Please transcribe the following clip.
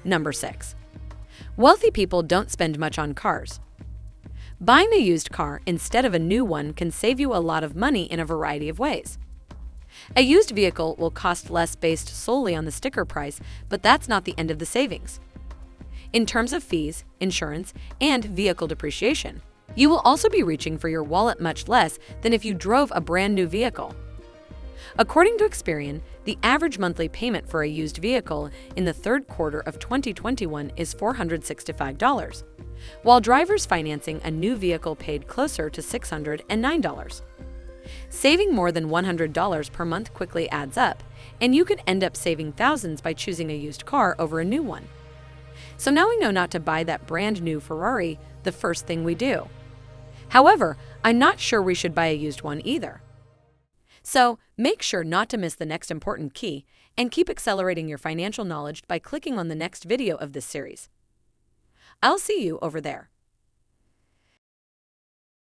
Number 6. Wealthy people don't spend much on cars. Buying a used car instead of a new one can save you a lot of money in a variety of ways. A used vehicle will cost less based solely on the sticker price, but that's not the end of the savings. In terms of fees, insurance, and vehicle depreciation, you will also be reaching for your wallet much less than if you drove a brand new vehicle. According to Experian, the average monthly payment for a used vehicle in the third quarter of 2021 is $465, while drivers financing a new vehicle paid closer to $609. Saving more than $100 per month quickly adds up, and you could end up saving thousands by choosing a used car over a new one. So now we know not to buy that brand new Ferrari the first thing we do. However, I'm not sure we should buy a used one either. So make sure not to miss the next important key and keep accelerating your financial knowledge by clicking on the next video of this series. I'll see you over there.